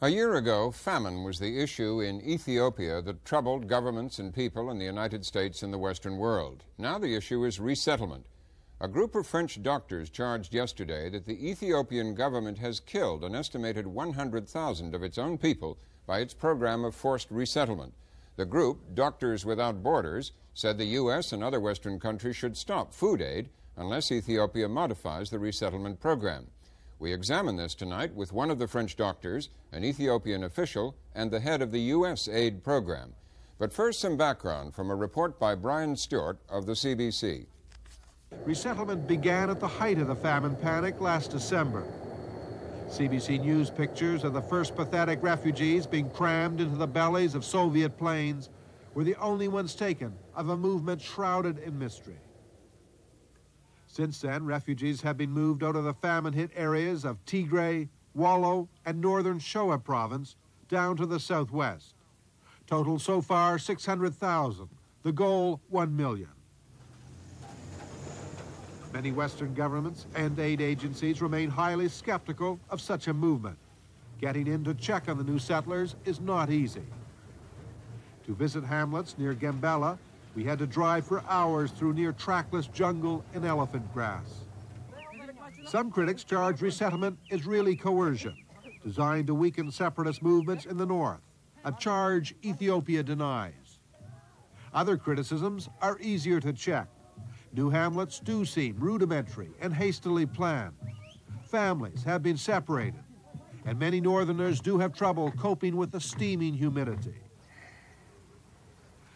A year ago, famine was the issue in Ethiopia that troubled governments and people in the United States and the Western world. Now the issue is resettlement. A group of French doctors charged yesterday that the Ethiopian government has killed an estimated 100,000 of its own people by its program of forced resettlement. The group, Doctors Without Borders, said the U.S. and other Western countries should stop food aid unless Ethiopia modifies the resettlement program. We examine this tonight with one of the French doctors, an Ethiopian official, and the head of the U.S. aid program. But first, some background from a report by Brian Stewart of the CBC. Resettlement began at the height of the famine panic last December. CBC News pictures of the first pathetic refugees being crammed into the bellies of Soviet planes were the only ones taken of a movement shrouded in mystery. Since then, refugees have been moved out of the famine-hit areas of Tigray, Wollo, and northern Shoa province down to the southwest. Total so far, 600,000. The goal, 1 million. Many Western governments and aid agencies remain highly skeptical of such a movement. Getting in to check on the new settlers is not easy. To visit hamlets near Gambela, we had to drive for hours through near trackless jungle and elephant grass. Some critics charge resettlement is really coercion, designed to weaken separatist movements in the north, a charge Ethiopia denies. Other criticisms are easier to check. New hamlets do seem rudimentary and hastily planned. Families have been separated, and many northerners do have trouble coping with the steaming humidity.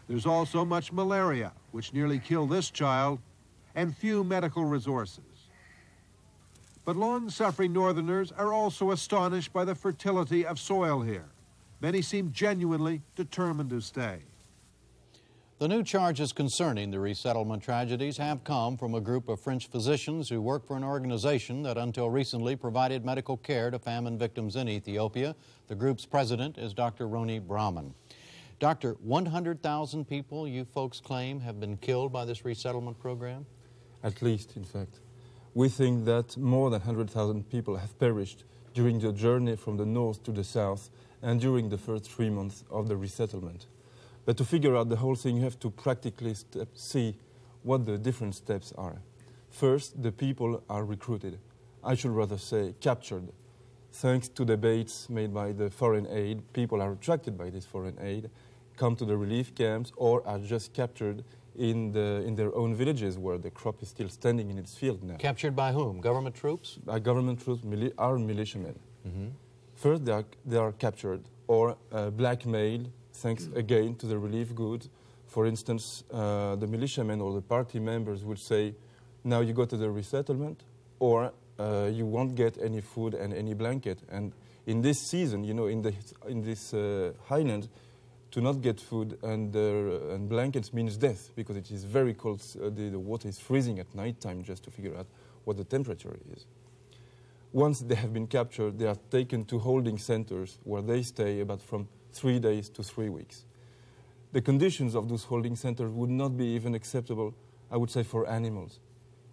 There's also much malaria, which nearly killed this child, and few medical resources. But long-suffering northerners are also astonished by the fertility of soil here. Many seem genuinely determined to stay. The new charges concerning the resettlement tragedies have come from a group of French physicians who work for an organization that until recently provided medical care to famine victims in Ethiopia. The group's president is Dr. Roni Brahman. Doctor, 100,000 people, you folks claim, have been killed by this resettlement program? At least, in fact. We think that more than 100,000 people have perished during the journey from the north to the south and during the first 3 months of the resettlement. But to figure out the whole thing, you have to practically see what the different steps are. First, the people are recruited. I should rather say captured. Thanks to debates made by the foreign aid, people are attracted by this foreign aid, come to the relief camps, or are just captured in their own villages where the crop is still standing in its field now. Captured by whom? Government troops? By government troops, our militiamen. First, they are captured or blackmailed, thanks again to the relief goods. For instance, the militiamen or the party members would say, now you go to the resettlement, or you won't get any food and any blanket. And in this season, you know, in this highland, to not get food and blankets means death, because it is very cold. The water is freezing at night time, just to figure out what the temperature is. Once they have been captured, they are taken to holding centers where they stay about from 3 days to 3 weeks. The conditions of those holding centers would not be even acceptable, I would say, for animals.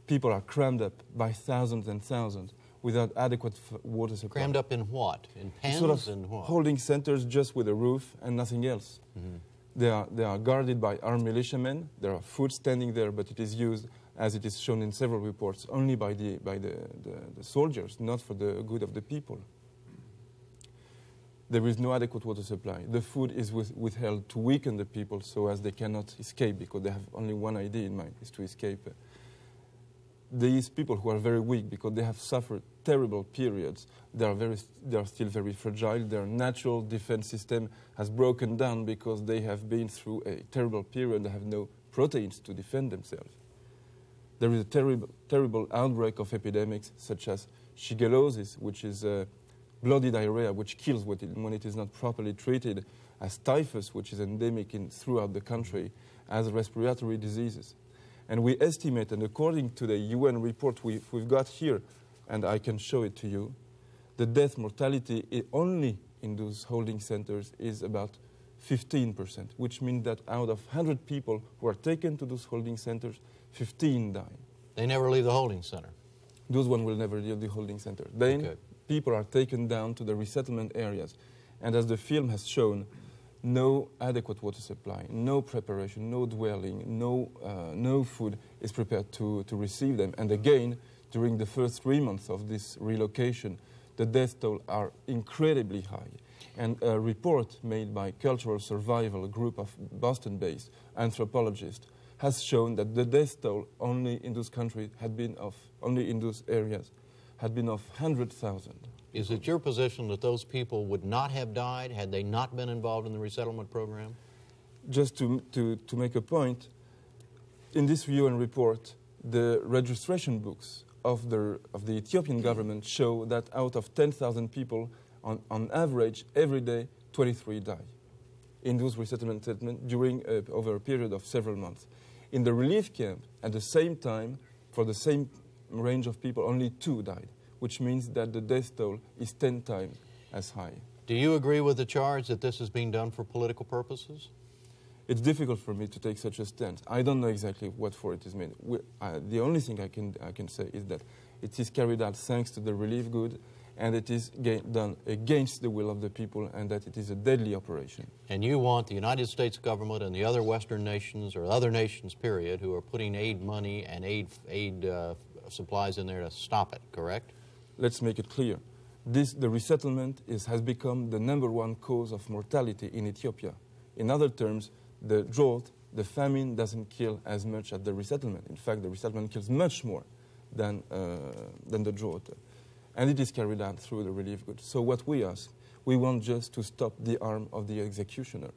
People are crammed up by thousands and thousands without adequate water supply. Crammed up in what? In pens? Sort of and what? Holding centers just with a roof and nothing else. They are guarded by our militiamen. There are food standing there, but it is used, as it is shown in several reports, only by the soldiers, not for the good of the people. There is no adequate water supply. The food is withheld to weaken the people so as they cannot escape, because they have only one idea in mind, is to escape. These people who are very weak because they have suffered terrible periods, they are still very fragile. Their natural defense system has broken down because they have been through a terrible period. They have no proteins to defend themselves. There is a terrible outbreak of epidemics such as shigellosis, which is bloody diarrhea, which kills when it is not properly treated, as typhus, which is endemic throughout the country, as respiratory diseases. And we estimate, and according to the UN report we've got here, and I can show it to you, the death mortality only in those holding centers is about 15%, which means that out of 100 people who are taken to those holding centers, 15 die. They never leave the holding center? Those one will never leave the holding center. Then people are taken down to the resettlement areas. And as the film has shown, no adequate water supply, no preparation, no dwelling, no food is prepared to receive them. And again, during the first 3 months of this relocation, the death toll are incredibly high. And a report made by Cultural Survival, a group of Boston-based anthropologists, has shown that the death toll only in those countries only in those areas had been of 100,000. Is it your position that those people would not have died had they not been involved in the resettlement program? Just to make a point, in this UN report, the registration books of the Ethiopian government show that out of 10,000 people, on average, every day, 23 die in those resettlement settlements during over a period of several months. In the relief camp, at the same time, for the same range of people, only 2 died, which means that the death toll is 10 times as high. Do you agree with the charge that this is being done for political purposes? It's difficult for me to take such a stance. I don't know exactly what for it is made. The only thing I can say is that it is carried out thanks to the relief good, and it is done against the will of the people, and that it is a deadly operation. And you want the United States government and the other Western nations, or other nations, period, who are putting aid money and aid supplies in there to stop it, correct? Let's make it clear. The resettlement has become the #1 cause of mortality in Ethiopia. In other terms, the drought, the famine doesn't kill as much as the resettlement. In fact, the resettlement kills much more than the drought. And it is carried out through the relief goods. So what we ask, we want just to stop the arm of the executioner.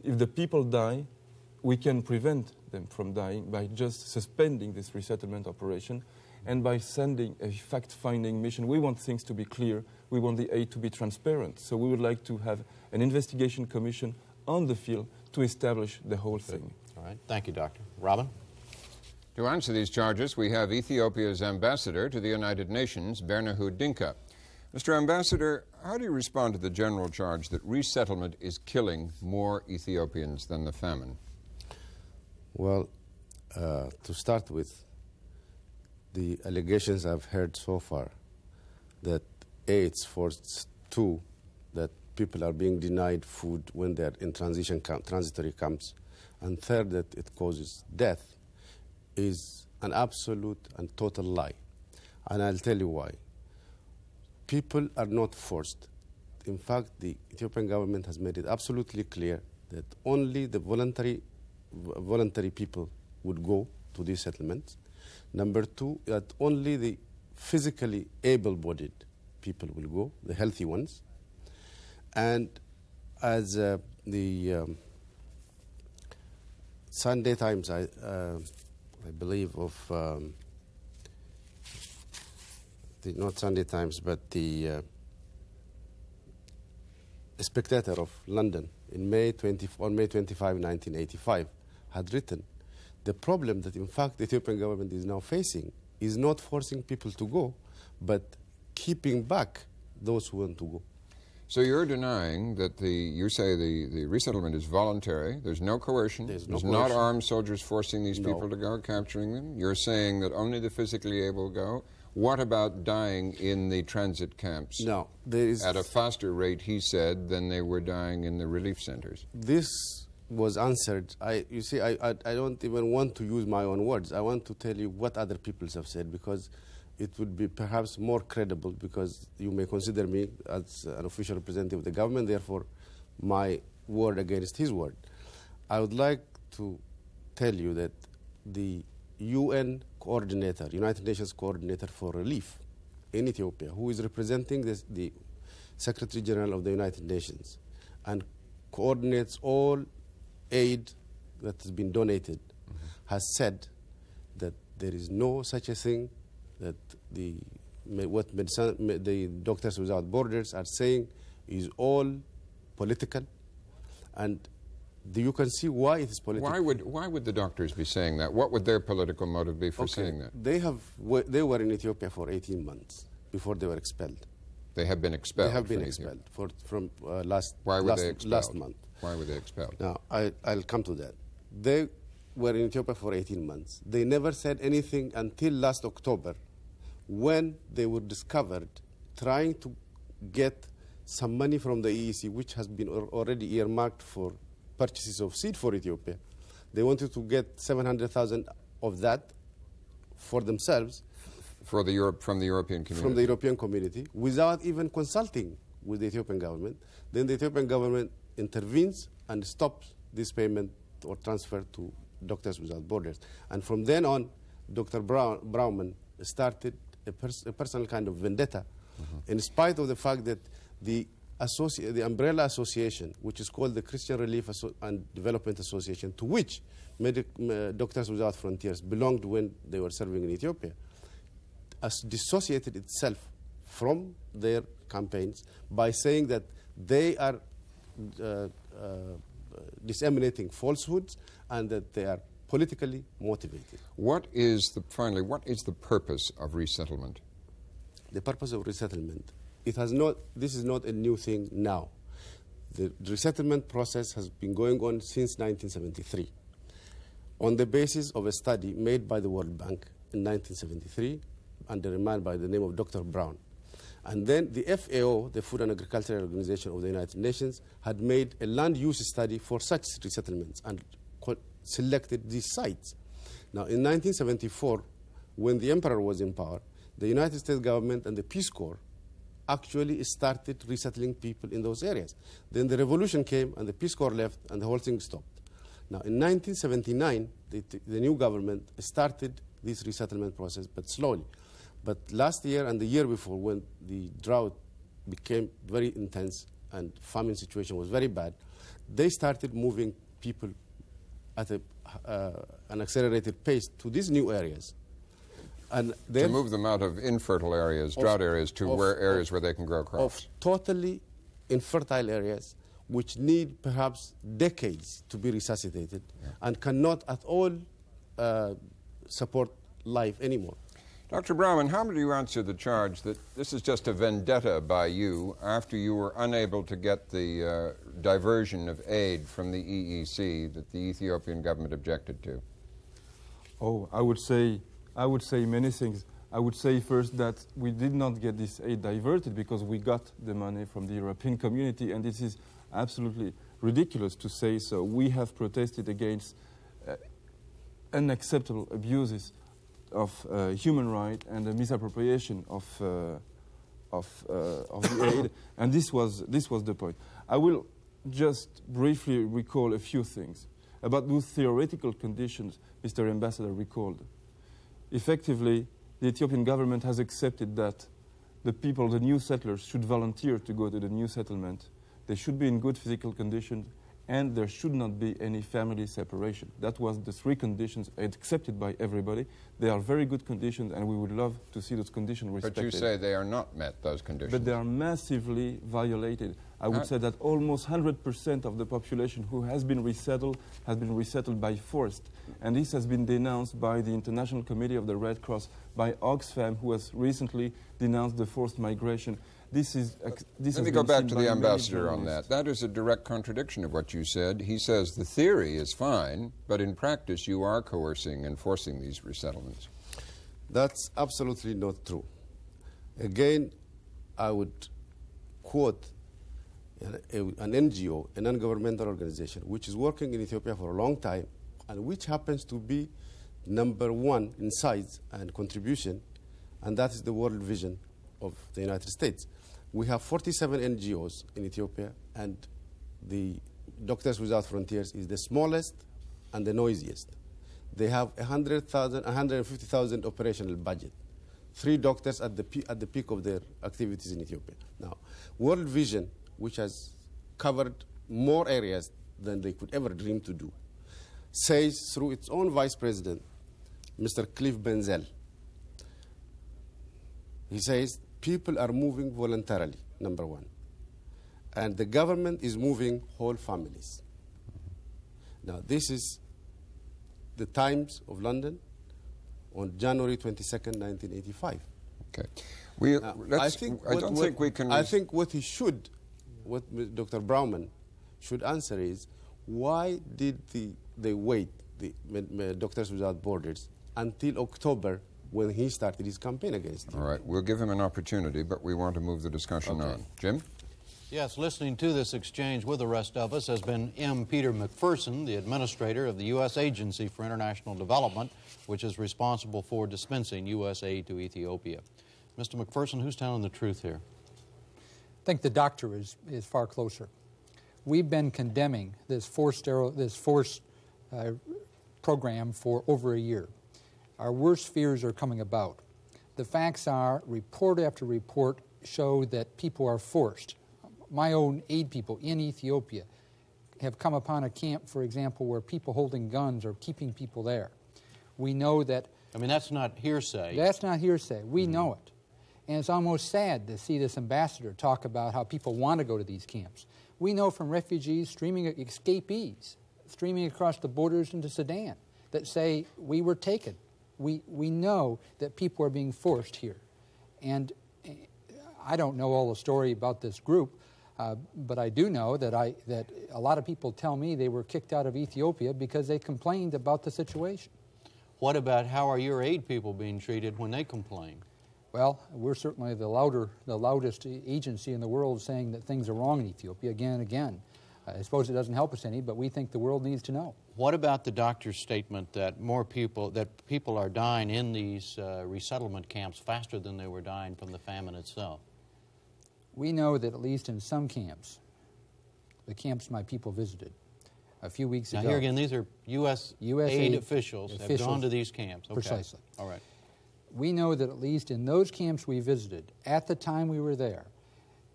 If the people die, we can prevent them from dying by just suspending this resettlement operation and by sending a fact-finding mission. We want things to be clear. We want the aid to be transparent. So we would like to have an investigation commission on the field to establish the whole thing. All right. Thank you, Doctor. Robin? To answer these charges, we have Ethiopia's ambassador to the United Nations, Bernahu Dinka. Mr. Ambassador, how do you respond to the general charge that resettlement is killing more Ethiopians than the famine? Well, to start with, the allegations I've heard so far that it's forced, 2, that people are being denied food when they're in transitory camps, and 3rd, that it causes death, is an absolute and total lie. And I'll tell you why. People are not forced. In fact, the Ethiopian government has made it absolutely clear that only the voluntary people would go to these settlements. Number 2, that only the physically able-bodied people will go, the healthy ones. And as the Sunday Times, I believe, not Sunday Times, but the Spectator of London on May 25, 1985, had written, the problem that, in fact, the Ethiopian government is now facing is not forcing people to go, but keeping back those who want to go. So you're denying that you say the resettlement is voluntary, there's no coercion, there's not armed soldiers forcing these people to go, capturing them. You're saying that only the physically able go. What about dying in the transit camps? No, there is... At a faster rate, he said, than they were dying in the relief centers. This was answered. You see, I don't even want to use my own words. I want to tell you what other people have said, because it would be perhaps more credible, because you may consider me as an official representative of the government, therefore my word against his word. I would like to tell you that the UN coordinator, United Nations coordinator for relief in Ethiopia, who is representing the Secretary General of the United Nations and coordinates all aid that has been donated, has said that there is no such a thing, that the Doctors Without Borders are saying is all political, and you can see why it is political. Why would the doctors be saying that? What would their political motive be for saying that? They were in Ethiopia for 18 months before they were expelled. They have been expelled. They have been expelled from last month. Why were they expelled? Now, I'll come to that. They were in Ethiopia for 18 months. They never said anything until last October, when they were discovered trying to get some money from the EEC, which has been already earmarked for purchases of seed for Ethiopia. They wanted to get 700,000 of that for themselves. From the European community. From the European community, without even consulting with the Ethiopian government. Then the Ethiopian government intervenes and stops this payment or transfer to Doctors Without Borders. And from then on, Dr. Brauman started a personal kind of vendetta, in spite of the fact that the umbrella association, which is called the Christian Relief and Development Association, to which Doctors Without Frontiers belonged when they were serving in Ethiopia, has dissociated itself from their campaigns by saying that they are disseminating falsehoods and that they are politically motivated. Finally, what is the purpose of resettlement? The purpose of resettlement, this is not a new thing now. The resettlement process has been going on since 1973 on the basis of a study made by the World Bank in 1973 under a man by the name of Dr. Brown. And then the FAO, the Food and Agricultural Organization of the United Nations, had made a land use study for such resettlements and selected these sites. Now, in 1974, when the emperor was in power, the United States government and the Peace Corps actually started resettling people in those areas. Then the revolution came and the Peace Corps left and the whole thing stopped. Now, in 1979, the new government started this resettlement process, but slowly. But last year and the year before, when the drought became very intense and famine situation was very bad, they started moving people at an accelerated pace to these new areas. And to move them out of infertile areas, drought areas, to areas where they can grow crops. Of totally infertile areas, which need perhaps decades to be resuscitated and cannot at all support life anymore. Dr. Brauman, how do you answer the charge that this is just a vendetta by you after you were unable to get the diversion of aid from the EEC that the Ethiopian government objected to? Oh, I would say many things. I would say first that we did not get this aid diverted because we got the money from the European community, and this is absolutely ridiculous to say so. We have protested against unacceptable abuses of human rights and the misappropriation of the aid, and this was the point. I will just briefly recall a few things about those theoretical conditions Mr. Ambassador recalled. Effectively, the Ethiopian government has accepted that the people, the new settlers, should volunteer to go to the new settlement. They should be in good physical condition, and there should not be any family separation. That was the three conditions accepted by everybody. They are very good conditions, and we would love to see those conditions respected. But you say they are not met, those conditions. But they are massively violated. I would say that almost 100% of the population who has been resettled by force. And this has been denounced by the International Committee of the Red Cross, by Oxfam, who has recently denounced the forced migration. Let me go back to the ambassador on that. That is a direct contradiction of what you said. He says the theory is fine, but in practice you are coercing and forcing these resettlements. That's absolutely not true. Again, I would quote an NGO, a non-governmental organization, which is working in Ethiopia for a long time and which happens to be #1 in size and contribution, and that is the World Vision of the United States. We have 47 NGOs in Ethiopia, and the Doctors Without Frontiers is the smallest and the noisiest. They have 150,000 operational budget, 3 doctors at the peak of their activities in Ethiopia. Now, World Vision, which has covered more areas than they could ever dream to do, says through its own vice president, Mr. Cliff Benzel, he says, people are moving voluntarily, #1. And the government is moving whole families. Now, this is the Times of London on January 22nd, 1985. Okay. I think what Dr. Brauman should answer is, why did they wait, the Doctors Without Borders, until October when he started his campaign against Ethiopia. All right, we'll give him an opportunity, but we want to move the discussion on. Jim? Yes, listening to this exchange with the rest of us has been M. Peter McPherson, the administrator of the U.S. Agency for International Development, which is responsible for dispensing U.S. aid to Ethiopia. Mr. McPherson, who's telling the truth here? I think the doctor is far closer. We've been condemning this forced program for over a year. Our worst fears are coming about. The facts are, report after report show that people are forced. My own aid people in Ethiopia have come upon a camp, for example, where people holding guns are keeping people there. We know that... I mean, that's not hearsay. That's not hearsay. We know it. And it's almost sad to see this ambassador talk about how people want to go to these camps. We know from refugees, escapees, streaming across the borders into Sudan, that say, we were taken. We know that people are being forced here. And I don't know all the story about this group, but I do know that a lot of people tell me they were kicked out of Ethiopia because they complained about the situation. What about how are your aid people being treated when they complain? Well, we're certainly the loudest agency in the world saying that things are wrong in Ethiopia again and again. I suppose it doesn't help us any, but we think the world needs to know. What about the doctor's statement that people are dying in these resettlement camps faster than they were dying from the famine itself? We know that at least in some camps, the camps my people visited a few weeks ago. Now here again, these are U.S. aid officials have gone to these camps. Okay. Precisely. All right. We know that at least in those camps we visited, at the time we were there,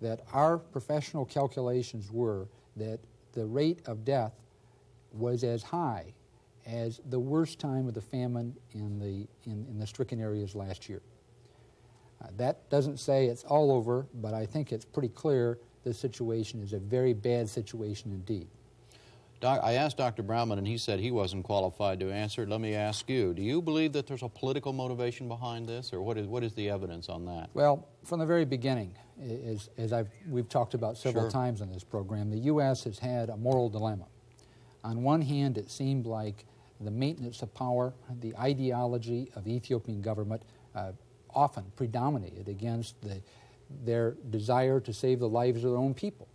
that our professional calculations were that the rate of death was as high as the worst time of the famine in the stricken areas last year. That doesn't say it's all over, but I think it's pretty clear this situation is a very bad situation indeed. I asked Dr. Brownman, and he said he wasn't qualified to answer. Let me ask you, do you believe that there's a political motivation behind this, or what is the evidence on that? Well, from the very beginning, as we've talked about several times on this program, the U.S. has had a moral dilemma. On one hand, it seemed like the maintenance of power, the ideology of the Ethiopian government often predominated against their desire to save the lives of their own people.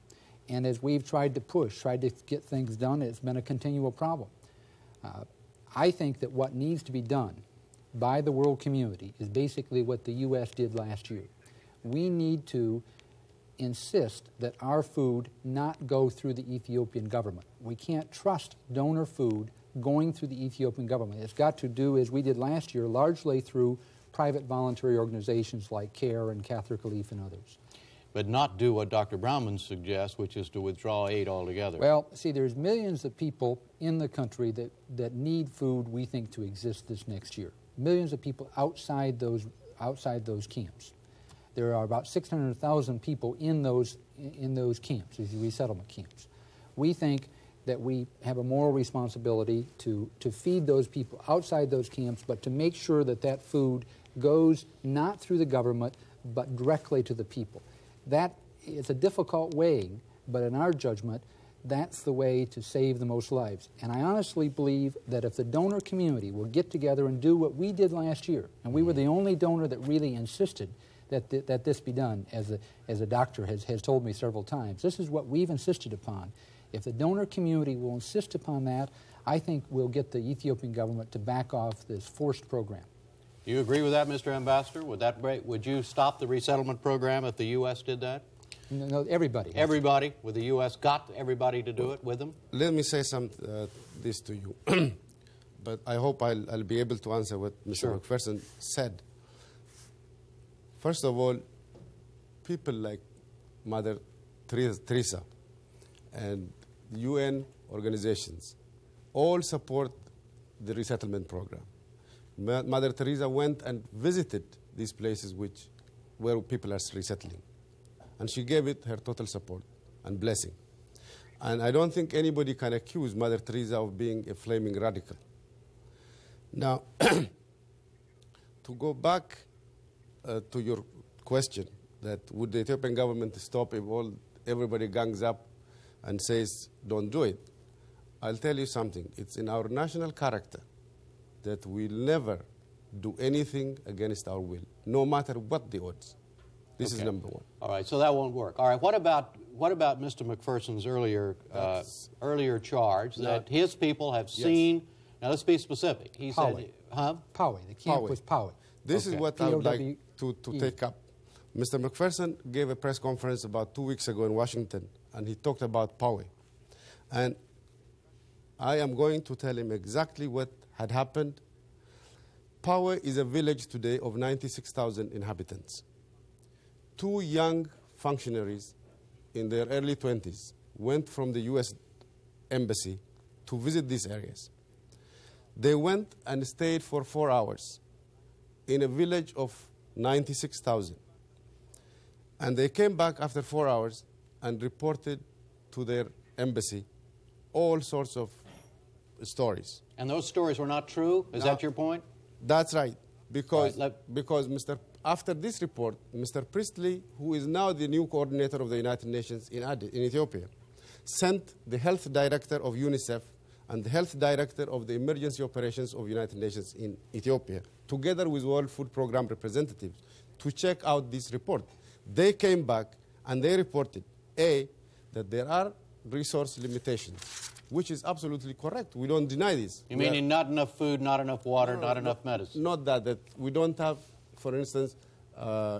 And as we've tried to get things done, it's been a continual problem. I think that what needs to be done by the world community is basically what the U.S. did last year. We need to insist that our food not go through the Ethiopian government. We can't trust donor food going through the Ethiopian government. It's got to do, as we did last year, largely through private voluntary organizations like CARE and Catholic Relief and others. But not do what Dr. Brownman suggests, which is to withdraw aid altogether. Well, see, there's millions of people in the country that need food, we think, to exist this next year. Millions of people outside those camps. There are about 600,000 people in those camps, these resettlement camps. We think that we have a moral responsibility to feed those people outside those camps, but to make sure that that food goes not through the government, but directly to the people. That is a difficult weighing, but in our judgment, that's the way to save the most lives. And I honestly believe that if the donor community will get together and do what we did last year, and we were the only donor that really insisted that this be done, as a doctor has told me several times, this is what we've insisted upon. If the donor community will insist upon that, I think we'll get the Ethiopian government to back off this forced program. Do you agree with that, Mr. Ambassador? Would you stop the resettlement program if the U.S. did that? No, everybody. Everybody? Would the U.S. got everybody to do it with them? Let me say this to you, but I hope I'll be able to answer what Mr. McPherson said. First of all, people like Mother Teresa and UN organizations all support the resettlement program. Mother Teresa went and visited these places where people are resettling, and she gave it her total support and blessing. And I don't think anybody can accuse Mother Teresa of being a flaming radical. Now, to go back to your question, that would the Ethiopian government stop if everybody gangs up and says, don't do it, I'll tell you something. It's in our national character that we'll never do anything against our will, no matter what the odds. This is number one. All right, so that won't work. All right, what about Mr. McPherson's earlier charge that his people have seen? Now let's be specific. He said, Poway. The camp was Poway. This is what I would like to take up. Mr. McPherson gave a press conference about 2 weeks ago in Washington, and he talked about Poway. And I am going to tell him exactly what had happened. Poway is a village today of 96,000 inhabitants. 2 young functionaries in their early 20s went from the U.S. Embassy to visit these areas. They went and stayed for 4 hours in a village of 96,000. And they came back after 4 hours and reported to their embassy all sorts of stories. And those stories were not true? Is that your point? That's right. Because after this report, Mr. Priestley, who is now the new coordinator of the United Nations in Ethiopia, sent the health director of UNICEF and the health director of the emergency operations of United Nations in Ethiopia, together with World Food Program representatives, to check out this report. They came back and they reported, A, that there are resource limitations, which is absolutely correct. We don't deny this. You mean not enough food, not enough water, not enough medicine? Not that we don't have, for instance,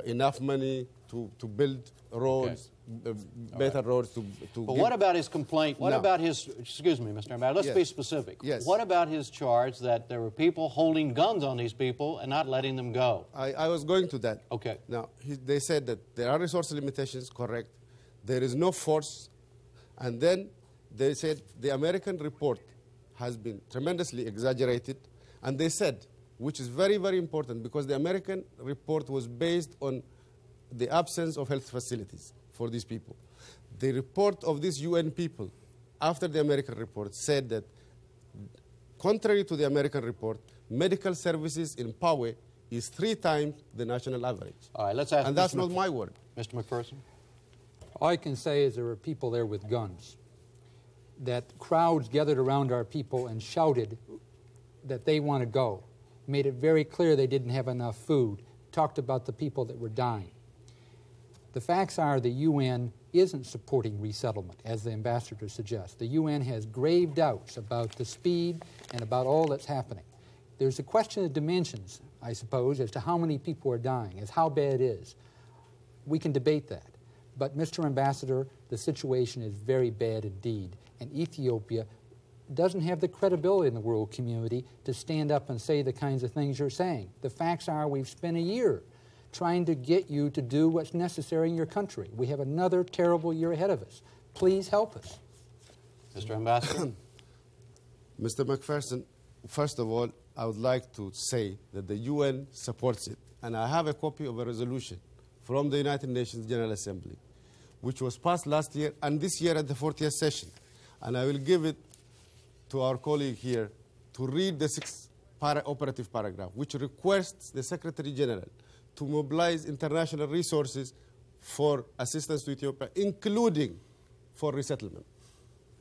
enough money to build roads, better roads to But what about his complaint? What about his, excuse me, Mr. Ambassador, let's be specific. Yes. What about his charge that there were people holding guns on these people and not letting them go? I was going to that. Okay. Now, they said that there are resource limitations, correct. There is no force. And then they said the American report has been tremendously exaggerated. And they said, which is very, very important, because the American report was based on the absence of health facilities for these people. The report of these UN people, after the American report, said that, contrary to the American report, medical services in Poway is 3 times the national average. All right, let's ask and that's not my word. Mr. McPherson? All I can say is there were people there with guns, that crowds gathered around our people and shouted that they want to go, made it very clear they didn't have enough food, talked about the people that were dying. The facts are the UN isn't supporting resettlement, as the ambassador suggests. The UN has grave doubts about the speed and about all that's happening. There's a question of dimensions, I suppose, as to how many people are dying, as how bad it is. We can debate that. But, Mr. Ambassador, the situation is very bad indeed, and Ethiopia doesn't have the credibility in the world community to stand up and say the kinds of things you're saying. The facts are we've spent a year trying to get you to do what's necessary in your country. We have another terrible year ahead of us. Please help us. Mr. Ambassador? Mr. McPherson, first of all, I would like to say that the UN supports it. And I have a copy of a resolution from the United Nations General Assembly, which was passed last year and this year at the 40th session. And I will give it to our colleague here to read the 6th operative paragraph, which requests the Secretary General to mobilize international resources for assistance to Ethiopia, including for resettlement.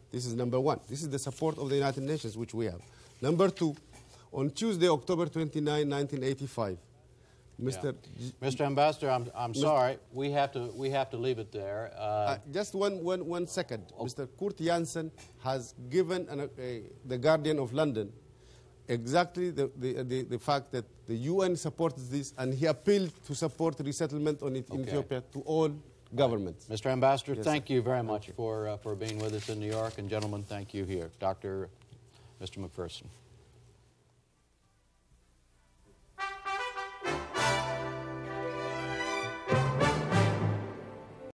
This is number one. This is the support of the United Nations, which we have. Number two, on Tuesday, October 29, 1985, Mr. Ambassador, I'm sorry. We have to leave it there. Just one second. Oh. Mr. Kurt Jansen has given the Guardian of London exactly the fact that the UN supports this, and he appealed to support resettlement in Ethiopia to all governments. Mr. Ambassador, thank you very much for being with us in New York, and gentlemen, thank you here. Mr. McPherson.